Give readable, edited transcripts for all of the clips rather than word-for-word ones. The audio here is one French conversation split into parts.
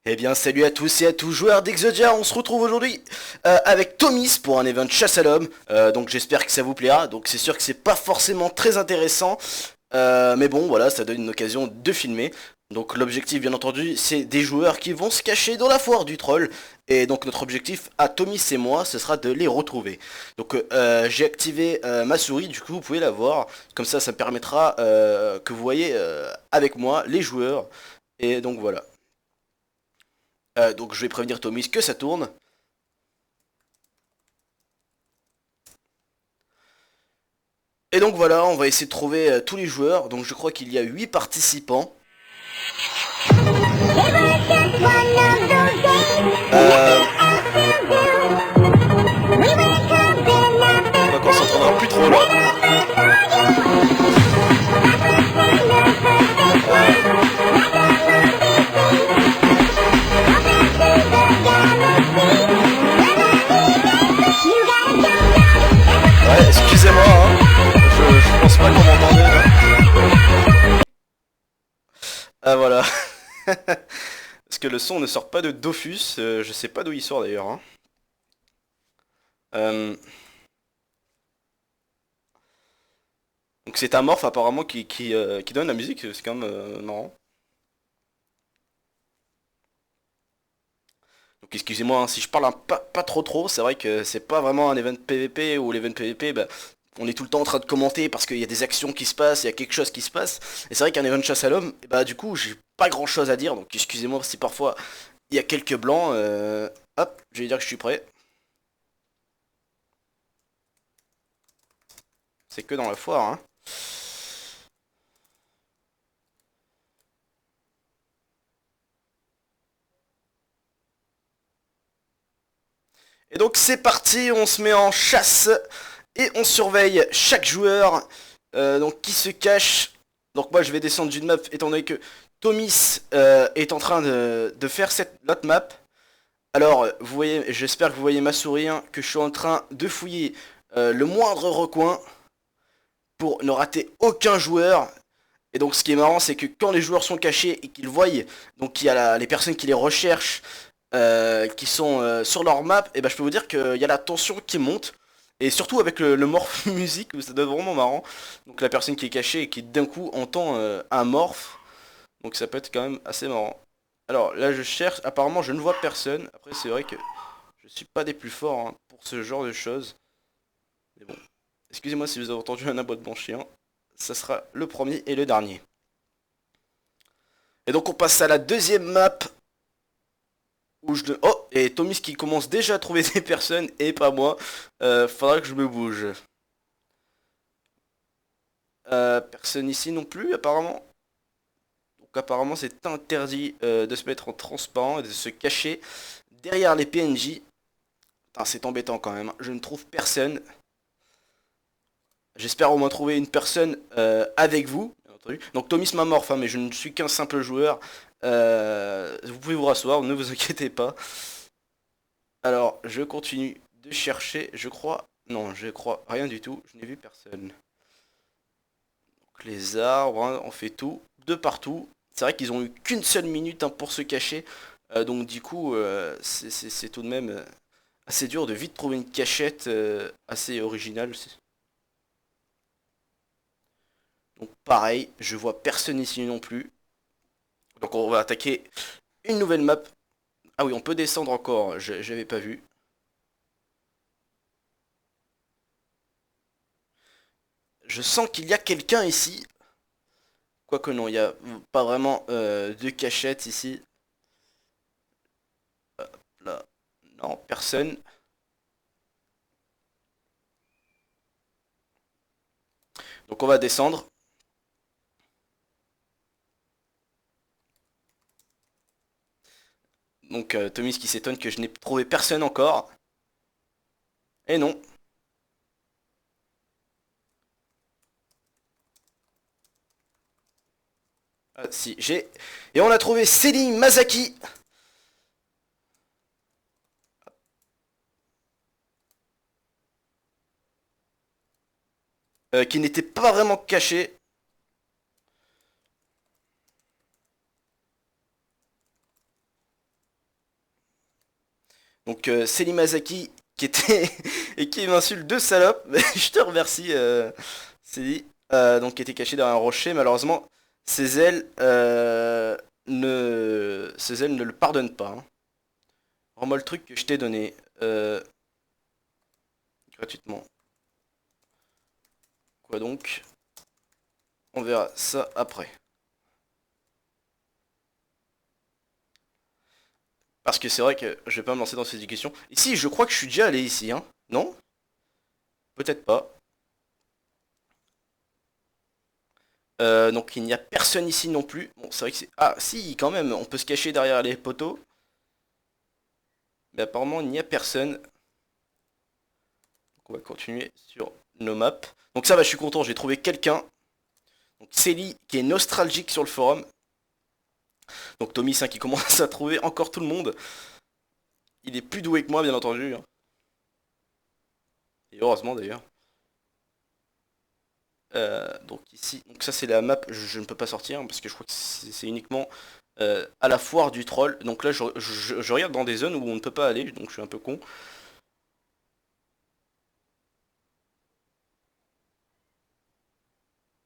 Eh bien, salut à tous et à tous joueurs d'Exodia, on se retrouve aujourd'hui avec Tomis pour un event chasse à l'homme. Donc j'espère que ça vous plaira. Donc c'est sûr que c'est pas forcément très intéressant, mais bon voilà, ça donne une occasion de filmer. Donc l'objectif bien entendu c'est des joueurs qui vont se cacher dans la foire du troll. Et donc notre objectif à Tomis et moi ce sera de les retrouver. Donc j'ai activé ma souris, du coup vous pouvez la voir. Comme ça me permettra que vous voyez avec moi les joueurs. Et donc voilà. Donc je vais prévenir Tomis que ça tourne. Et donc voilà, on va essayer de trouver tous les joueurs. Donc je crois qu'il y a 8 participants. Euh, je crois qu'on s'entendra plus trop là. Ouais, excusez-moi, hein. Je pense pas qu'on m'entendait là. Ah voilà. Parce que le son ne sort pas de Dofus. Je sais pas d'où il sort d'ailleurs, hein. Euh, donc c'est un morph apparemment qui donne la musique. C'est quand même marrant. Donc excusez-moi hein, si je parle pas trop, c'est vrai que c'est pas vraiment un event PVP ou l'event PVP, bah, on est tout le temps en train de commenter parce qu'il y a des actions qui se passent, il y a quelque chose qui se passe. Et c'est vrai qu'un event chasse à l'homme, bah du coup j'ai pas grand chose à dire, donc excusez-moi si parfois il y a quelques blancs. Hop, je vais dire que je suis prêt. C'est que dans la foire, hein. Et donc c'est parti, on se met en chasse et on surveille chaque joueur donc qui se cache. Donc moi je vais descendre d'une map étant donné que Tomis est en train de faire cette l'autre map. Alors vous voyez, j'espère que vous voyez ma souris, hein, que je suis en train de fouiller le moindre recoin pour ne rater aucun joueur. Et donc ce qui est marrant c'est que quand les joueurs sont cachés et qu'ils voient, donc qu'il y a les personnes qui les recherchent, qui sont sur leur map, et ben je peux vous dire qu'il y a la tension qui monte. Et surtout avec le morph musique, ça doit être vraiment marrant. Donc la personne qui est cachée et qui d'un coup entend un morph. Donc ça peut être quand même assez marrant. Alors là je cherche, apparemment je ne vois personne. Après c'est vrai que je suis pas des plus forts hein, pour ce genre de choses. Mais bon, excusez-moi si vous avez entendu un aboiement de chien. Ça sera le premier et le dernier. Et donc on passe à la deuxième map. Où je... Oh, et Tomis qui commence déjà à trouver des personnes et pas moi. Faudra que je me bouge. Personne ici non plus apparemment. Donc apparemment c'est interdit de se mettre en transparent et de se cacher derrière les PNJ. Putain, c'est embêtant quand même, hein. Je ne trouve personne. J'espère au moins trouver une personne avec vous, bien entendu. Donc Tomis m'amorphe, hein, mais je ne suis qu'un simple joueur. Vous pouvez vous rasseoir, ne vous inquiétez pas. Alors, je continue de chercher, je crois... Non, je crois rien du tout, je n'ai vu personne. Donc les arbres, hein, on fait tout, de partout. C'est vrai qu'ils ont eu qu'une seule minute hein, pour se cacher. Donc du coup, c'est tout de même assez dur de vite trouver une cachette assez originale. Donc pareil, je vois personne ici non plus. Donc on va attaquer une nouvelle map. Ah oui, on peut descendre encore, j'avais pas vu. Je sens qu'il y a quelqu'un ici. Quoique non, il n'y a pas vraiment de cachette ici. Là, non, personne. Donc on va descendre. Donc Tomis qui s'étonne que je n'ai trouvé personne encore. Et non. Ah, si, j'ai... Et on a trouvé Céline Masaki. Qui n'était pas vraiment caché. Donc Selimazaki qui était et qui m'insulte de salope. Je te remercie, Célie. Donc qui était caché derrière un rocher. Malheureusement, ses ailes ne le pardonnent pas, hein. Rends-moi le truc que je t'ai donné gratuitement. Quoi donc? On verra ça après. Parce que c'est vrai que je vais pas me lancer dans ces questions. Ici, je crois que je suis déjà allé ici, hein? Non? Peut-être pas. Donc il n'y a personne ici non plus. Bon, c'est vrai que c'est... Ah, si, quand même, on peut se cacher derrière les poteaux. Mais apparemment, il n'y a personne. Donc, on va continuer sur nos maps. Donc ça va, je suis content, j'ai trouvé quelqu'un. Donc Célie, qui est nostalgique sur le forum. Donc Tommy 5 qui commence à trouver encore tout le monde. Il est plus doué que moi, bien entendu, hein. Et heureusement d'ailleurs. Donc ici, donc ça c'est la map, je ne peux pas sortir, hein, parce que je crois que c'est uniquement à la foire du troll. Donc là je regarde dans des zones où on ne peut pas aller, donc je suis un peu con.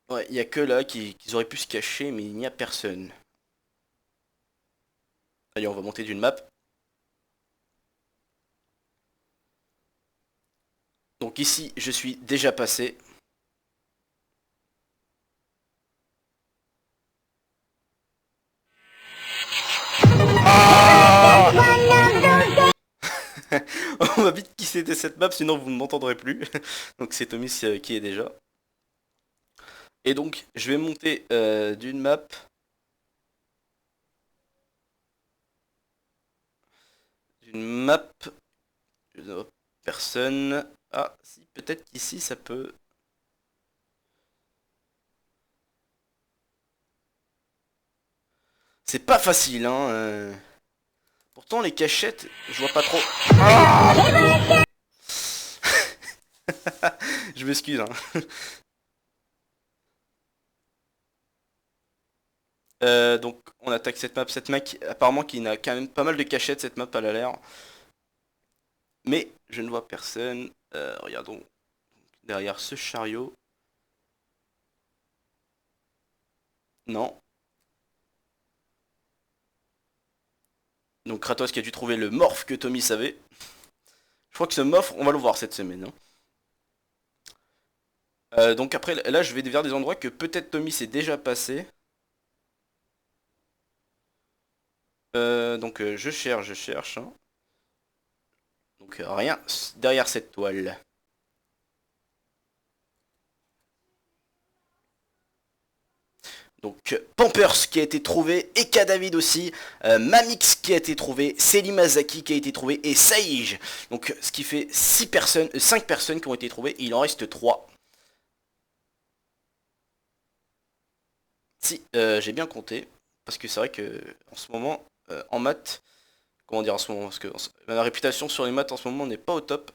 Ouais, il n'y a que là qu'ils auraient pu se cacher, mais il n'y a personne. Allez, on va monter d'une map. Donc ici, je suis déjà passé. Ah on va vite qui c'était cette map, sinon vous ne m'entendrez plus. Donc c'est Tommy qui est déjà. Et donc, je vais monter d'une map. D'une map. Personne. Ah, si, peut-être qu'ici ça peut. C'est pas facile, hein. Pourtant, les cachettes, je vois pas trop. Ah je m'excuse, hein. Donc, on attaque cette map. Cette map, apparemment, qui n'a quand même pas mal de cachettes, cette map, elle a l'air. Mais je ne vois personne. Regardons derrière ce chariot. Non. Donc Kratos qui a dû trouver le morph que Tommy savait. Je crois que ce morph, on va le voir cette semaine, hein. Donc après, là, je vais vers des endroits que peut-être Tommy s'est déjà passé. Donc je cherche, hein. Donc rien derrière cette toile. Donc Pampers qui a été trouvé, Eka David aussi, Mamix qui a été trouvé, Selimazaki qui a été trouvé et Saïj. Donc ce qui fait 6 personnes, 5 personnes qui ont été trouvées et il en reste 3. Si, j'ai bien compté, parce que c'est vrai que en ce moment, en maths, comment dire en ce moment, parce que ma réputation sur les maths en ce moment n'est pas au top.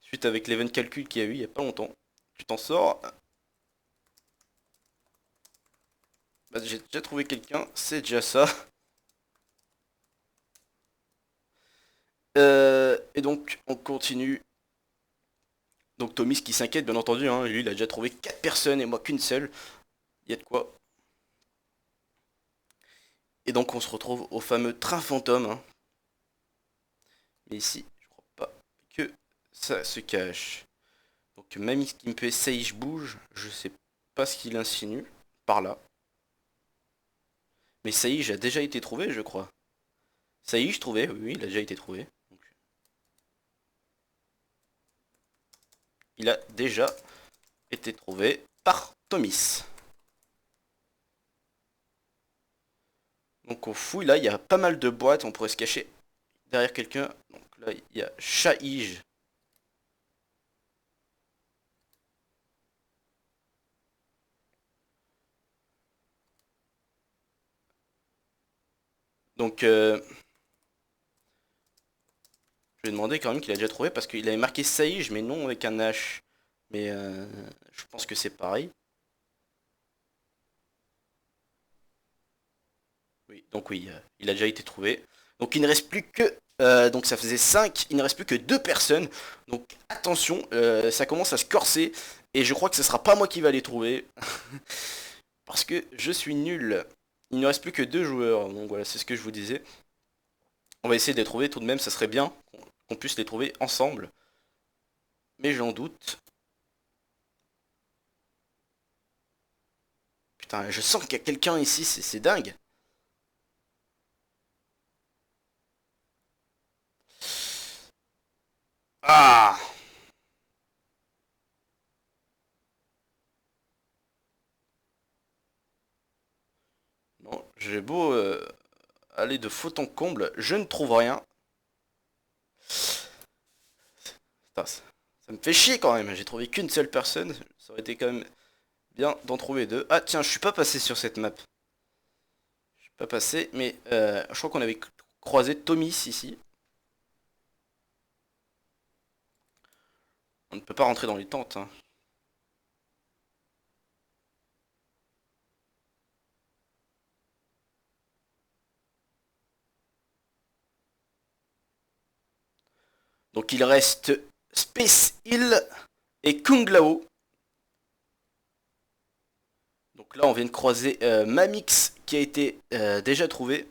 Suite avec l'event calcul qu'il y a eu il y a pas longtemps. Tu t'en sors. Bah, j'ai déjà trouvé quelqu'un, c'est déjà ça. Et donc, on continue. Donc, Tomis qui s'inquiète, bien entendu, hein, lui, il a déjà trouvé 4 personnes et moi qu'une seule. Il y a de quoi. Et donc, on se retrouve au fameux train fantôme, hein. Mais ici, je crois pas que ça se cache. Donc, même ce qui me fait Sage bouge, je sais pas ce qu'il insinue par là. Mais Saïj a déjà été trouvé, je crois. Saïj trouvé, oui, il a déjà été trouvé. Donc, il a déjà été trouvé par Tomis. Donc on fouille, là il y a pas mal de boîtes, on pourrait se cacher derrière quelqu'un. Donc là il y a Shaïj. Donc je vais demander quand même qu'il a déjà trouvé parce qu'il avait marqué Saïj mais non avec un H. Mais je pense que c'est pareil. Oui, donc oui, il a déjà été trouvé. Donc il ne reste plus que Donc ça faisait 5, il ne reste plus que 2 personnes. Donc attention, ça commence à se corser. Et je crois que ce sera pas moi qui va les trouver. Parce que je suis nul. Il ne reste plus que 2 joueurs. Donc voilà, c'est ce que je vous disais. On va essayer de les trouver tout de même, ça serait bien qu'on puisse les trouver ensemble. Mais j'en doute. Putain, je sens qu'il y a quelqu'un ici, c'est dingue. Ah! Bon, j'ai beau aller de faute en comble, je ne trouve rien. Putain, ça me fait chier quand même, j'ai trouvé qu'une seule personne. Ça aurait été quand même bien d'en trouver deux. Ah tiens, je suis pas passé sur cette map. Je suis pas passé, mais je crois qu'on avait croisé Tommy ici. On ne peut pas rentrer dans les tentes, hein. Donc il reste Space Hill et Kung Lao. Donc là on vient de croiser Mamix qui a été déjà trouvé.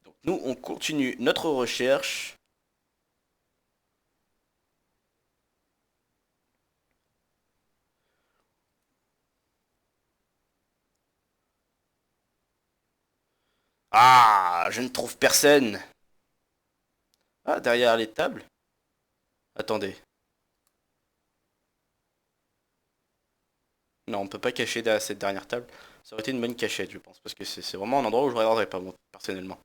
Donc nous on continue notre recherche. Ah, je ne trouve personne. Ah, derrière les tables. Attendez. Non, on peut pas cacher derrière cette dernière table. Ça aurait été une bonne cachette, je pense. Parce que c'est vraiment un endroit où je regarderais pas, moi, personnellement.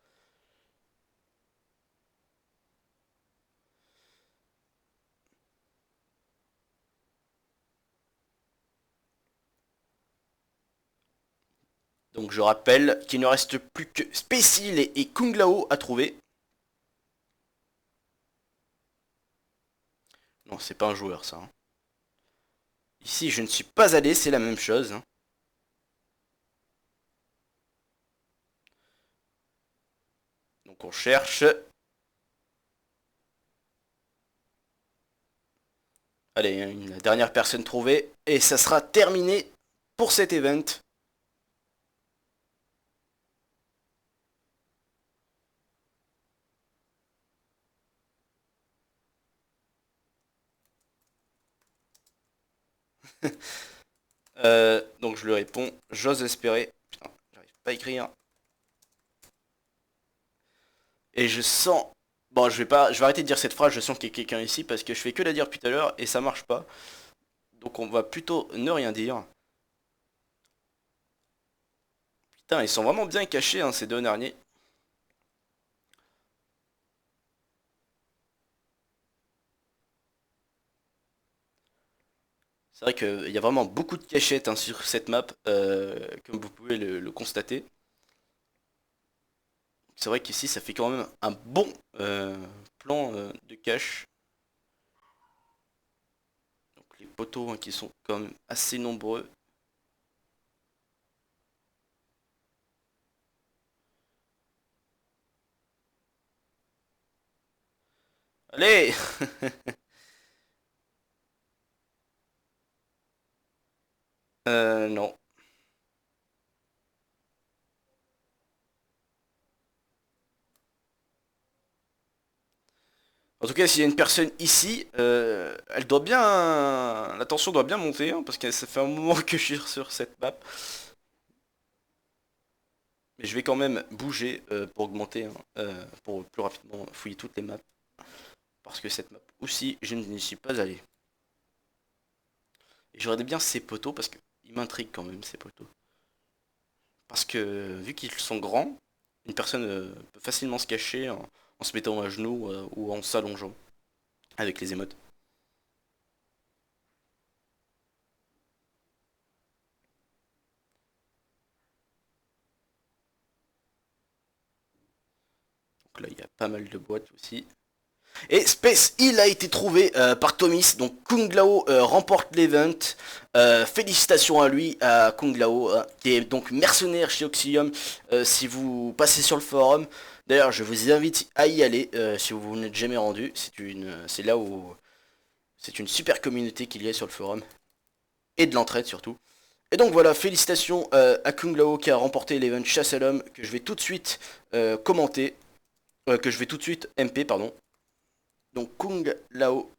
Donc je rappelle qu'il ne reste plus que Spacil et Kung Lao à trouver. Non, c'est pas un joueur, ça, hein. Ici, je ne suis pas allé, c'est la même chose, hein. Donc on cherche. Allez, une dernière personne trouvée. Et ça sera terminé pour cet event. Donc je lui réponds, j'ose espérer. Putain, j'arrive pas à écrire. Et je sens... Bon, je vais arrêter de dire cette phrase, je sens qu'il y a quelqu'un ici, parce que je fais que la dire depuis tout à l'heure, et ça marche pas. Donc on va plutôt ne rien dire. Putain, ils sont vraiment bien cachés, hein, ces deux derniers. C'est vrai qu'il y a vraiment beaucoup de cachettes, hein, sur cette map, comme vous pouvez le constater. C'est vrai qu'ici, ça fait quand même un bon plan de cache. Donc les poteaux, hein, qui sont quand même assez nombreux. Allez! Non. En tout cas, s'il y a une personne ici, elle doit bien... La tension doit bien monter, hein, parce que ça fait un moment que je suis sur cette map. Mais je vais quand même bouger pour augmenter, hein, pour plus rapidement fouiller toutes les maps. Parce que cette map aussi, je n'y suis pas allé. Et je regarde bien ces poteaux, parce qu'ils m'intriguent quand même, ces poteaux. Parce que vu qu'ils sont grands, une personne peut facilement se cacher en se mettant à genoux ou en s'allongeant avec les émotes. Donc là, il y a pas mal de boîtes aussi. Et Space Hill a été trouvé par Tomis, donc Kung Lao remporte l'event. Félicitations à lui, à Kung Lao, hein, qui est donc mercenaire chez Oxylium, si vous passez sur le forum. D'ailleurs, je vous invite à y aller, si vous n'êtes jamais rendu. C'est là où... C'est une super communauté qu'il y a sur le forum. Et de l'entraide surtout. Et donc voilà, félicitations à Kung Lao qui a remporté l'event chasse à l'homme, que je vais tout de suite commenter. Que je vais tout de suite MP, pardon. Donc Kung Lao.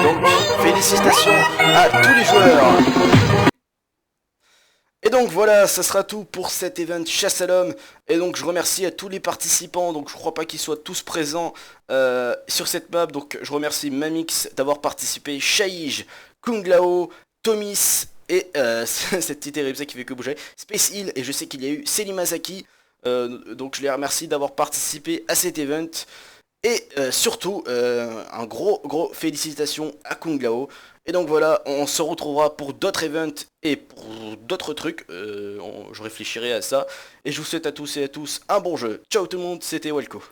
Donc félicitations à tous les joueurs. Et donc voilà, ça sera tout pour cet event chasse à l'homme. Et donc je remercie à tous les participants. Donc je crois pas qu'ils soient tous présents sur cette map. Donc je remercie Mamix d'avoir participé, Shaij, Kung Lao, Tomis et cette petite Eribza qui fait que bouger, Space Hill, et je sais qu'il y a eu Selimazaki. Donc je les remercie d'avoir participé à cet event. Et surtout, un gros félicitations à Kung Lao. Et donc voilà, on se retrouvera pour d'autres events et pour d'autres trucs. Je réfléchirai à ça. Et je vous souhaite à tous et à tous un bon jeu. Ciao tout le monde, c'était Welko.